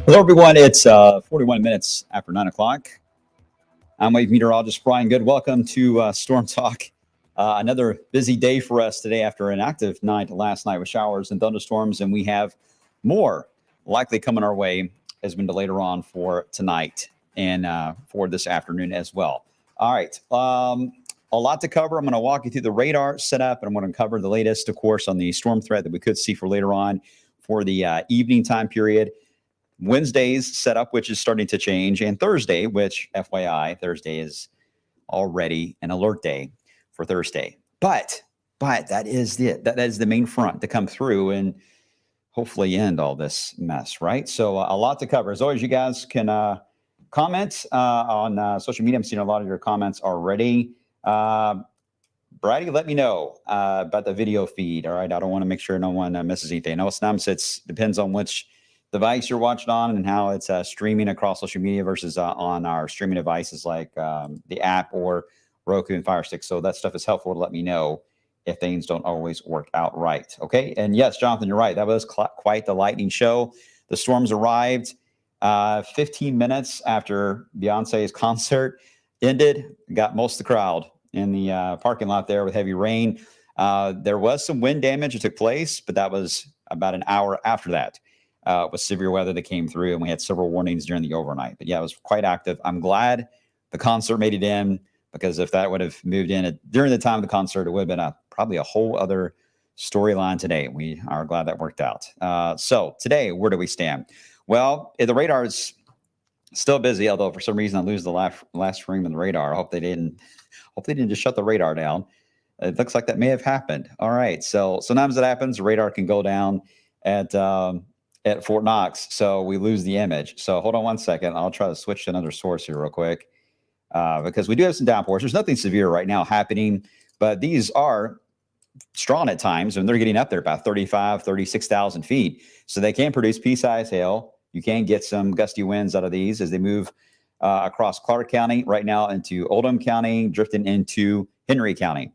Hello, everyone. It's 41 minutes after 9 o'clock. I'm Wave Meteorologist Brian Good. Welcome to Storm Talk. Another busy day for us today after an active night last night with showers and thunderstorms, and we have more likely coming our way as been later on for tonight and for this afternoon as well. All right. A lot to cover. I'm going to walk you through the radar setup, and I'm going to cover the latest, of course, on the storm threat that we could see for later on for the evening time period. Wednesday's setup, which is starting to change, and Thursday, which, FYI, Thursday is already an alert day for Thursday. But that is that is the main front to come through and hopefully end all this mess, right? So a lot to cover. As always, you guys can comment on social media. I'm seeing a lot of your comments already. Brady, let me know about the video feed. All right, I don't want to make sure no one misses anything. No, sometimes it depends on which device you're watching on and how it's streaming across social media versus on our streaming devices like the app or Roku and Fire Stick. So that stuff is helpful to let me know if things don't always work out right. Okay. And yes, Jonathan, you're right. That was quite the lightning show. The storms arrived 15 minutes after Beyonce's concert ended, got most of the crowd in the parking lot there with heavy rain. There was some wind damage that took place, but that was about an hour after that. With severe weather that came through, and we had several warnings during the overnight. But yeah, it was quite active. I'm glad the concert made it in, because if that would have moved in during the time of the concert, it would have been probably a whole other storyline today. We are glad that worked out. So today, where do we stand? Well, the radar is still busy, although for some reason I lose the last frame of the radar. I hope they didn't just shut the radar down. It looks like that may have happened. All right. So sometimes it happens. The radar can go down at Fort Knox, so we lose the image. So hold on one second. I'll try to switch to another source here real quick because we do have some downpours. There's nothing severe right now happening, but these are strong at times, and they're getting up there about 36,000 feet. So they can produce pea-sized hail. You can get some gusty winds out of these as they move across Clark County right now into Oldham County, drifting into Henry County.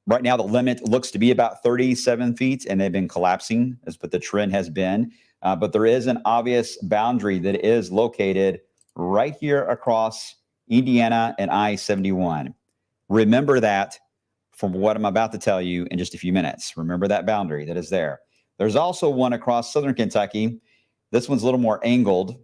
Right now, the limit looks to be about 37 feet, and they've been collapsing, is what the trend has been. But there is an obvious boundary that is located right here across Indiana and I-71. Remember that from what I'm about to tell you in just a few minutes. Remember that boundary that is there. There's also one across southern Kentucky. This one's a little more angled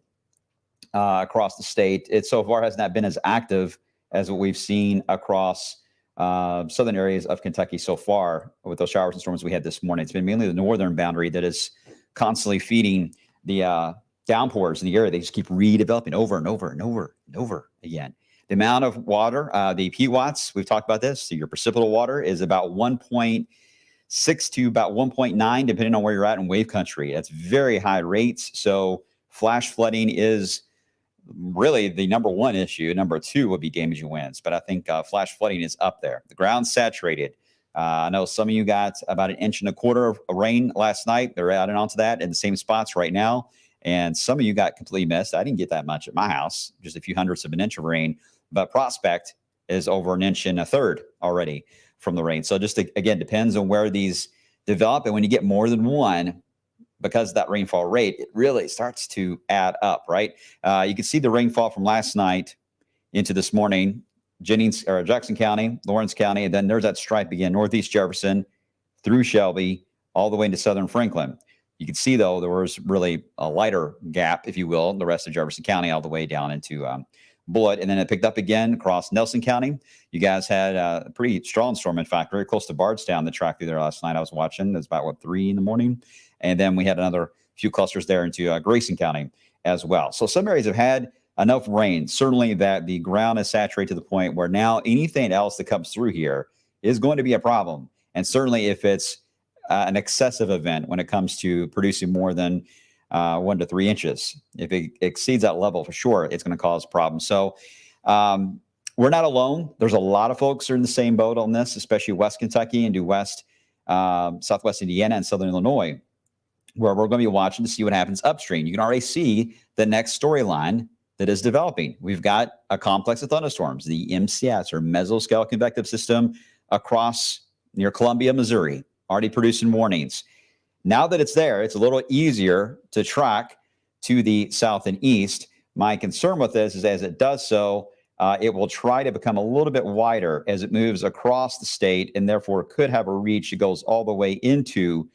across the state. It so far has not been as active as what we've seen across southern areas of Kentucky so far with those showers and storms we had this morning. It's been mainly the northern boundary that is constantly feeding the downpours in the area. They just keep redeveloping over and over and over and over again. The amount of water, the PWatts, we've talked about this. So your precipitable water is about 1.6 to about 1.9, depending on where you're at in wave country. That's very high rates. So flash flooding is really the number one issue. Number two would be damaging winds. But I think flash flooding is up there. The ground's saturated. I know some of you got about 1.25 inches of rain last night. They're adding on to that in the same spots right now. And some of you got completely missed. I didn't get that much at my house, just a few hundredths of an inch of rain. But Prospect is over 1.33 inches already from the rain. So just again, depends on where these develop. And when you get more than one, because of that rainfall rate, it really starts to add up, right? You can see the rainfall from last night into this morning, Jackson County, Lawrence County, and then there's that stripe again, Northeast Jefferson through Shelby, all the way into Southern Franklin. You can see, though, there was really a lighter gap, if you will, the rest of Jefferson County all the way down into Bullitt, and then it picked up again across Nelson County. You guys had a pretty strong storm, in fact, very close to Bardstown, the track through there last night. I was watching. It was about, 3 in the morning? And then we had another few clusters there into Grayson County as well. So some areas have had enough rain, certainly that the ground is saturated to the point where now anything else that comes through here is going to be a problem. And certainly if it's an excessive event when it comes to producing more than 1 to 3 inches, if it exceeds that level, for sure, it's going to cause problems. So we're not alone. There's a lot of folks who are in the same boat on this, especially West Kentucky and Southwest Indiana and Southern Illinois, where we're going to be watching to see what happens upstream. You can already see the next storyline that is developing. We've got a complex of thunderstorms, the MCS, or mesoscale convective system, across near Columbia, Missouri, already producing warnings. Now that it's there, it's a little easier to track to the south and east. My concern with this is as it does so, it will try to become a little bit wider as it moves across the state, and therefore could have a reach that goes all the way into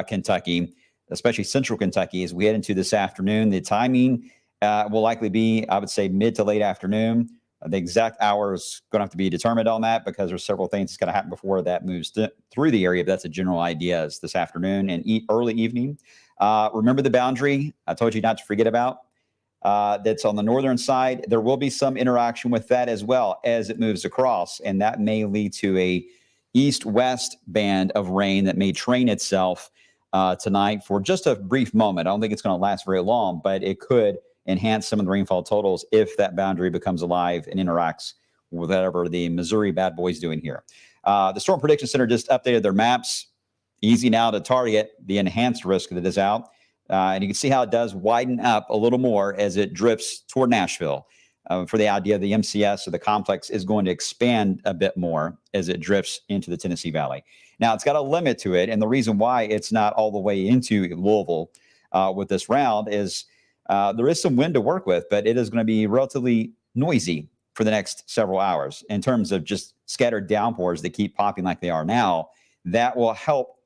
Kentucky, especially central Kentucky, as we head into this afternoon. The timing will likely be, I would say, mid to late afternoon. The exact hour is going to have to be determined on that because there's several things that's going to happen before that moves through the area. But that's a general idea, is this afternoon and early evening. Remember the boundary I told you not to forget about. That's on the northern side. There will be some interaction with that as well as it moves across, and that may lead to a east-west band of rain that may train itself tonight for just a brief moment. I don't think it's going to last very long, but it could enhance some of the rainfall totals if that boundary becomes alive and interacts with whatever the Missouri bad boys doing here. The Storm Prediction Center just updated their maps. Easy now to target the enhanced risk that is out. And you can see how it does widen up a little more as it drifts toward Nashville. For the idea of the MCS, or the complex, is going to expand a bit more as it drifts into the Tennessee Valley. Now, it's got a limit to it, and the reason why it's not all the way into Louisville with this round is there is some wind to work with, but it is going to be relatively noisy for the next several hours in terms of just scattered downpours that keep popping like they are now. That will help,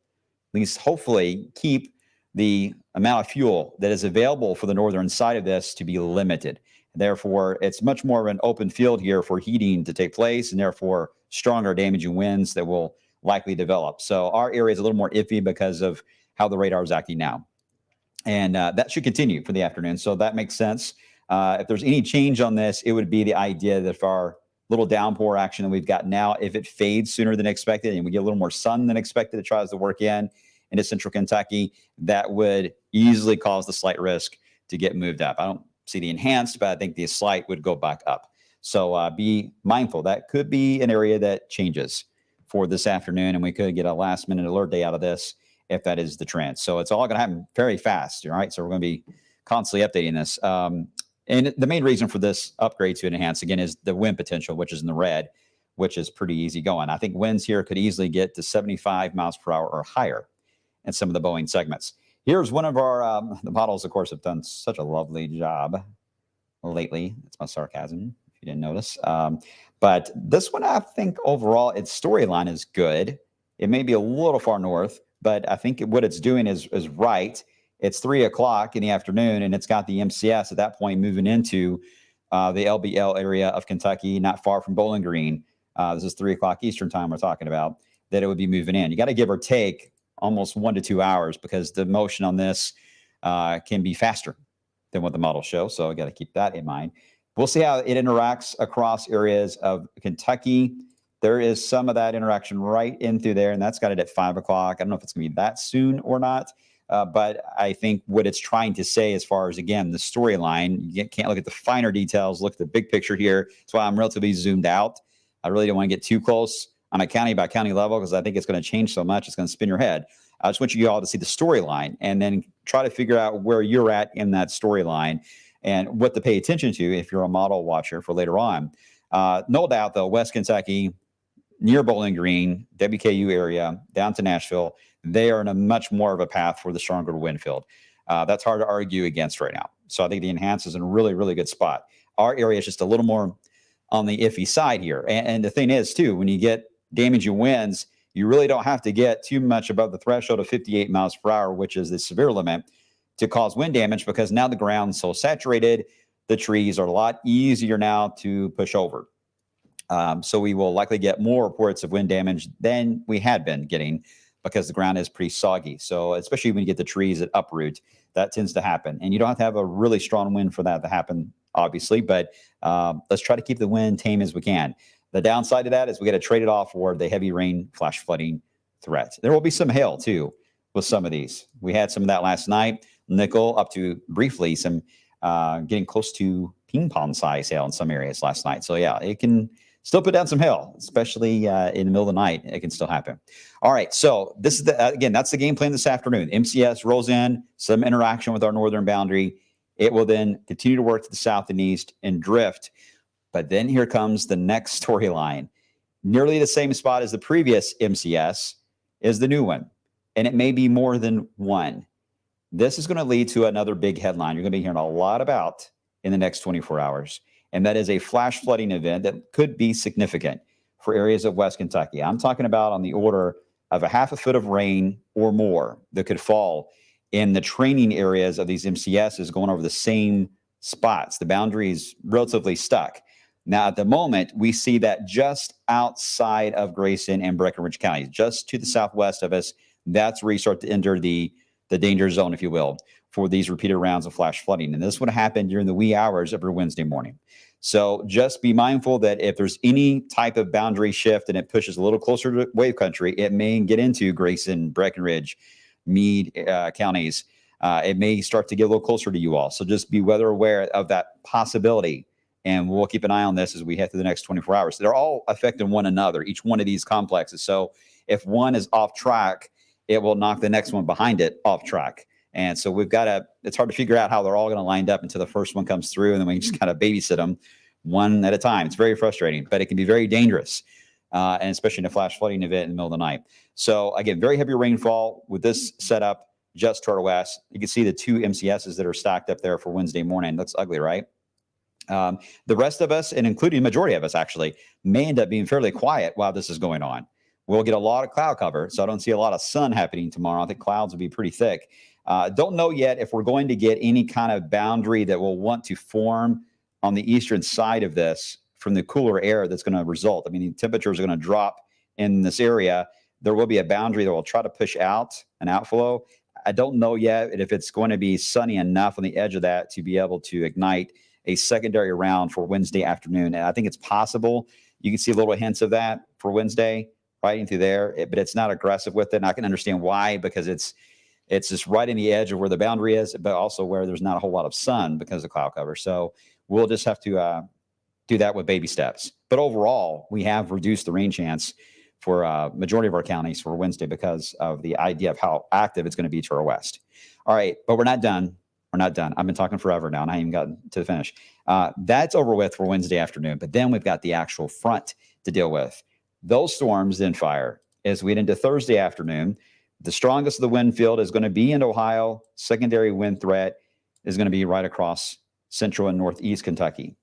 at least hopefully, keep the amount of fuel that is available for the northern side of this to be limited. Therefore, it's much more of an open field here for heating to take place, and therefore stronger damaging winds that will likely develop. So our area is a little more iffy because of how the radar is acting now. And that should continue for the afternoon. So that makes sense. If there's any change on this, it would be the idea that if our little downpour action that we've got now, if it fades sooner than expected and we get a little more sun than expected, it tries to work into central Kentucky, that would easily cause the slight risk to get moved up. I don't see the enhanced, but I think the slight would go back up. So be mindful. That could be an area that changes for this afternoon, and we could get a last minute alert day out of this if that is the trend. So it's all going to happen very fast. All right. So we're going to be constantly updating this. And the main reason for this upgrade to enhance, again, is the wind potential, which is in the red, which is pretty easy going. I think winds here could easily get to 75 miles per hour or higher in some of the Boeing segments. Here's one of our, the models, of course, have done such a lovely job lately. That's my sarcasm, if you didn't notice. But this one, I think overall, its storyline is good. It may be a little far north, but I think what it's doing is right. It's 3 o'clock in the afternoon, and it's got the MCS at that point moving into the LBL area of Kentucky, not far from Bowling Green. This is 3 o'clock Eastern time we're talking about, that it would be moving in. You got to give or take almost 1 to 2 hours because the motion on this can be faster than what the models show. So I got to keep that in mind. We'll see how it interacts across areas of Kentucky. There is some of that interaction right in through there, and that's got it at 5 o'clock. I don't know if it's going to be that soon or not, but I think what it's trying to say as far as, again, the storyline, you can't look at the finer details, look at the big picture here. That's why I'm relatively zoomed out. I really don't want to get too close on a county by county level because I think it's going to change so much. It's going to spin your head. I just want you all to see the storyline and then try to figure out where you're at in that storyline and what to pay attention to if you're a model watcher for later on. No doubt, though, West Kentucky, near Bowling Green, WKU area, down to Nashville, they are in a much more of a path for the stronger wind field. That's hard to argue against right now. So I think the Enhance is in a really, really good spot. Our area is just a little more on the iffy side here. And the thing is, too, when you get damaging winds, you really don't have to get too much above the threshold of 58 miles per hour, which is the severe limit, to cause wind damage because now the ground's so saturated, the trees are a lot easier now to push over. So we will likely get more reports of wind damage than we had been getting because the ground is pretty soggy. So especially when you get the trees that uproot, that tends to happen. And you don't have to have a really strong wind for that to happen, obviously, but let's try to keep the wind tame as we can. The downside of that is we got to trade it off for the heavy rain, flash flooding threat. There will be some hail, too, with some of these. We had some of that last night. Nickel up to briefly some getting close to ping pong size hail in some areas last night. So, yeah, it can still put down some hail, especially in the middle of the night. It can still happen. All right, so this is, again, that's the game plan this afternoon. MCS rolls in, some interaction with our northern boundary. It will then continue to work to the south and east and drift. But then here comes the next storyline. Nearly the same spot as the previous MCS is the new one, and it may be more than one. This is going to lead to another big headline you're going to be hearing a lot about in the next 24 hours, and that is a flash flooding event that could be significant for areas of West Kentucky. I'm talking about on the order of a half a foot of rain or more that could fall in the training areas of these MCSs going over the same spots. The boundary is relatively stuck. Now, at the moment, we see that just outside of Grayson and Breckinridge counties, just to the southwest of us, that's where you start to enter the danger zone, if you will, for these repeated rounds of flash flooding. And this would happen during the wee hours of your Wednesday morning. So just be mindful that if there's any type of boundary shift and it pushes a little closer to wave country, it may get into Grayson, Breckinridge, Meade counties. It may start to get a little closer to you all. So just be weather aware of that possibility. And we'll keep an eye on this as we head through the next 24 hours. They're all affecting one another, each one of these complexes. So if one is off track, it will knock the next one behind it off track. And so we've got to, it's hard to figure out how they're all going to line up until the first one comes through. And then we just kind of babysit them one at a time. It's very frustrating, but it can be very dangerous. And especially in a flash flooding event in the middle of the night. So again, very heavy rainfall with this setup just to our west. You can see the two MCSs that are stacked up there for Wednesday morning. Looks ugly, right? The rest of us, and including the majority of us actually, may end up being fairly quiet while this is going on. We'll get a lot of cloud cover, so I don't see a lot of sun happening tomorrow. I think clouds will be pretty thick. Don't know yet if we're going to get any kind of boundary that will want to form on the eastern side of this from the cooler air that's going to result. I mean, the temperatures are going to drop in this area. There will be a boundary that will try to push out an outflow. I don't know yet if it's going to be sunny enough on the edge of that to be able to ignite a secondary round for Wednesday afternoon. And I think it's possible. You can see little hints of that for Wednesday riding through there, but it's not aggressive with it. And I can understand why, because it's just right in the edge of where the boundary is, but also where there's not a whole lot of sun because of cloud cover. So we'll just have to do that with baby steps. But overall, we have reduced the rain chance for majority of our counties for Wednesday because of the idea of how active it's going to be to our west. All right, but we're not done. We're not done. I've been talking forever now, and I haven't gotten to the finish. That's over with for Wednesday afternoon, but then we've got the actual front to deal with. Those storms then fire as we get into Thursday afternoon. The strongest of the wind field is going to be in Ohio. Secondary wind threat is going to be right across central and northeast Kentucky.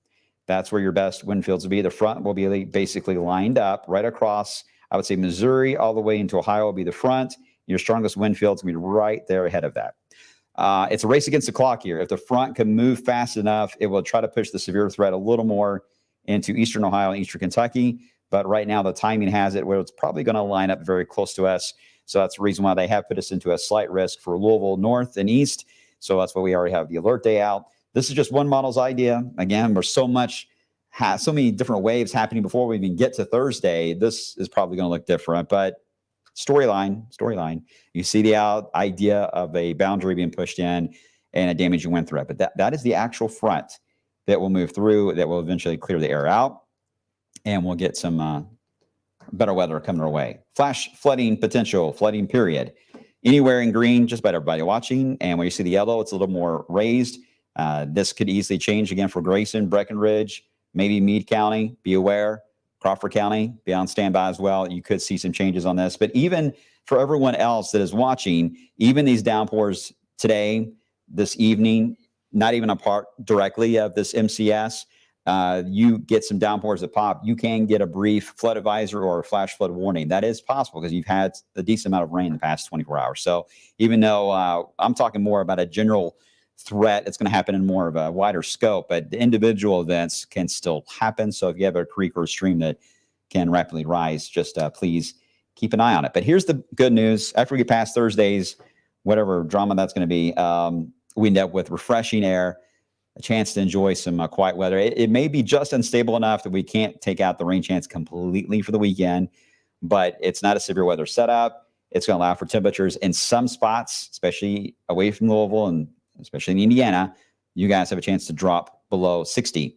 That's where your best wind fields will be. The front will be basically lined up right across, I would say Missouri all the way into Ohio will be the front. Your strongest wind fields will be right there ahead of that. It's a race against the clock here. If the front can move fast enough, it will try to push the severe threat a little more into eastern Ohio and eastern Kentucky. But right now, the timing has it where it's probably going to line up very close to us. So that's the reason why they have put us into a slight risk for Louisville North and East. So that's why we already have the alert day out. This is just one model's idea. Again, there's so many different waves happening before we even get to Thursday. This is probably going to look different, but storyline. You see the idea of a boundary being pushed in and a damaging wind threat, but that is the actual front that will move through, that will eventually clear the air out, and we'll get some better weather coming our way. Flash flooding potential, flooding period. Anywhere in green, just about everybody watching. And when you see the yellow, it's a little more raised. This could easily change again for Grayson, Breckenridge, maybe Meade County. Be aware. Crawford County, be on standby as well. You could see some changes on this. But even for everyone else that is watching, even these downpours today, this evening, not even a part directly of this MCS, you get some downpours that pop, you can get a brief flood advisor or a flash flood warning. That is possible because you've had a decent amount of rain in the past 24 hours. So even though I'm talking more about a general threat, it's going to happen in more of a wider scope, but the individual events can still happen. So if you have a creek or a stream that can rapidly rise, just please keep an eye on it. But here's the good news. After we get past Thursday's, whatever drama that's going to be, we end up with refreshing air, a chance to enjoy some quiet weather. It may be just unstable enough that we can't take out the rain chance completely for the weekend, but it's not a severe weather setup. It's going to allow for temperatures in some spots, especially away from Louisville and especially in Indiana. You guys have a chance to drop below 60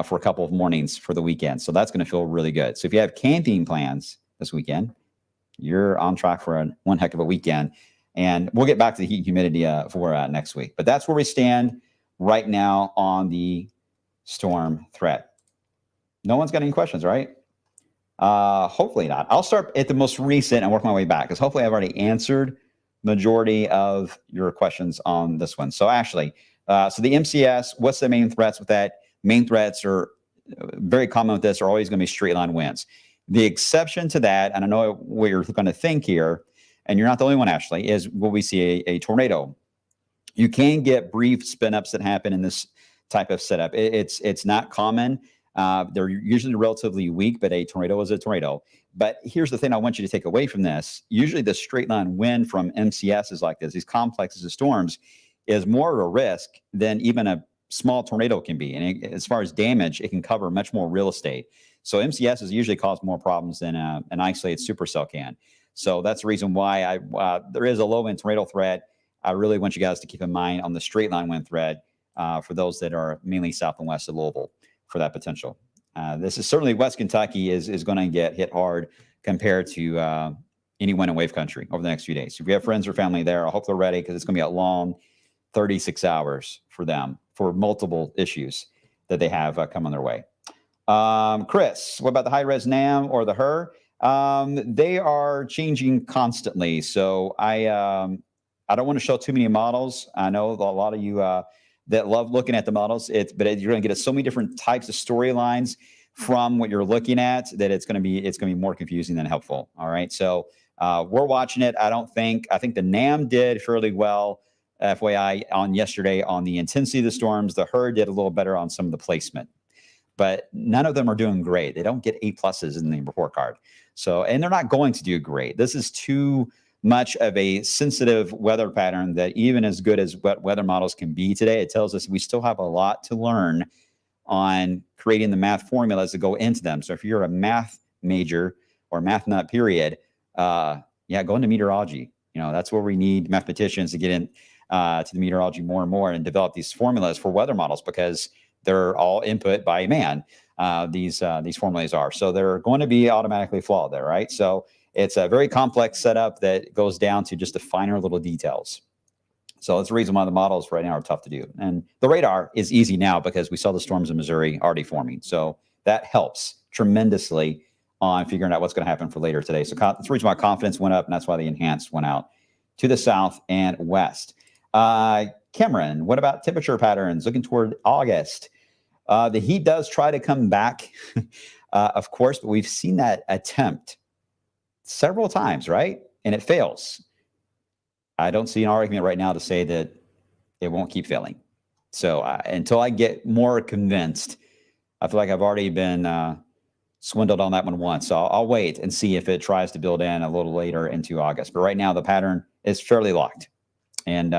for a couple of mornings for the weekend. So that's going to feel really good. So if you have camping plans this weekend, you're on track for one heck of a weekend. And we'll get back to the heat and humidity for next week. But that's where we stand right now on the storm threat. No one's got any questions, right? Hopefully not. I'll start at the most recent and work my way back because hopefully I've already answered majority of your questions on this one. So Ashley, so the MCS, what's the main threats with that? Main threats are very common with this are always going to be straight line winds. The exception to that, and I know what you're going to think here, and you're not the only one, Ashley, is what we see a tornado. You can get brief spin ups that happen in this type of setup. It's not common. They're usually relatively weak, but a tornado is a tornado. But here's the thing I want you to take away from this. Usually the straight line wind from MCSs like this, these complexes of storms, is more of a risk than even a small tornado can be. And as far as damage, it can cover much more real estate. So MCSs usually cause more problems than an isolated supercell can. So that's the reason why there is a low wind tornado threat. I really want you guys to keep in mind on the straight line wind threat for those that are mainly south and west of Louisville for that potential. This is certainly West Kentucky is going to get hit hard compared to any wind and wave country over the next few days. If you have friends or family there, I hope they're ready because it's going to be a long 36 hours for them for multiple issues that they have coming their way. Chris, what about the high-res NAM or the HER? They are changing constantly. So I don't want to show too many models. I know a lot of you that love looking at the models, but you're going to get so many different types of storylines from what you're looking at that it's going to be more confusing than helpful. All right. So we're watching it. I think the NAM did fairly well, FYI, on yesterday on the intensity of the storms. The HER did a little better on some of the placement, but none of them are doing great. They don't get A+ in the report card. So, and they're not going to do great. This is too much of a sensitive weather pattern that even as good as what weather models can be today, it tells us we still have a lot to learn on creating the math formulas that go into them. So if you're a math major or math nut period, go into meteorology. That's where we need mathematicians to get in to the meteorology more and more and develop these formulas for weather models because they're all input by man. These formulas are. So they're going to be automatically flawed there, right? So it's a very complex setup that goes down to just the finer little details. So that's the reason why the models right now are tough to do. And the radar is easy now because we saw the storms in Missouri already forming. So that helps tremendously on figuring out what's going to happen for later today. So that's the reason why confidence went up, and that's why the enhanced went out to the south and west. Cameron, what about temperature patterns looking toward August? The heat does try to come back, of course, but we've seen that attempt several times, right? And it fails. I don't see an argument right now to say that it won't keep failing. So until I get more convinced, I feel like I've already been swindled on that one once. So I'll wait and see if it tries to build in a little later into August. But right now, the pattern is fairly locked. And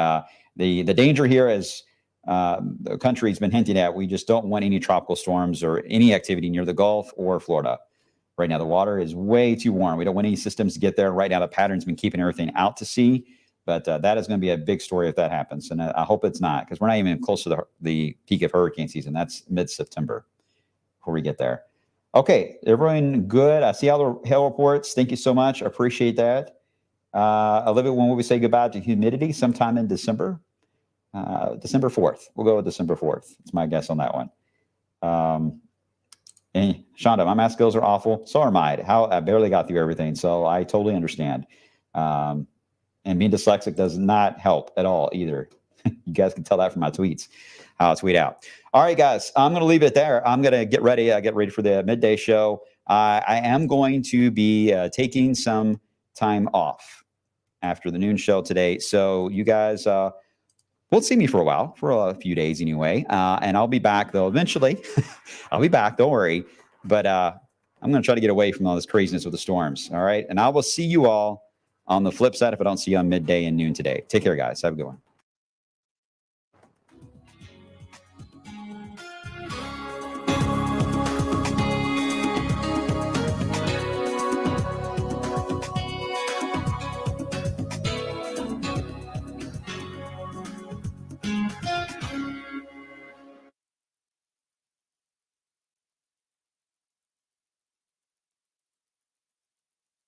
the danger here is the country's been hinting at, we just don't want any tropical storms or any activity near the Gulf or Florida. Right now, the water is way too warm. We don't want any systems to get there. Right now, the pattern's been keeping everything out to sea. But that is going to be a big story if that happens. And I hope it's not, because we're not even close to the peak of hurricane season. That's mid-September before we get there. Okay, everyone good? I see all the hail reports. Thank you so much. I appreciate that. Olivia, when will we say goodbye to humidity? Sometime in December? December 4th. We'll go with December 4th. That's my guess on that one. And Shonda, my math skills are awful. So are mine. I barely got through everything, so I totally understand. And being dyslexic does not help at all either. You guys can tell that from my tweets, how I tweet out. All right, guys, I'm going to leave it there. I'm going to get ready. I get ready for the midday show. I am going to be taking some time off after the noon show today. So you guys won't see me for a while, for a few days anyway. And I'll be back, though, eventually. I'll be back. Don't worry. But I'm going to try to get away from all this craziness with the storms. All right. And I will see you all on the flip side if I don't see you on midday and noon today. Take care, guys. Have a good one.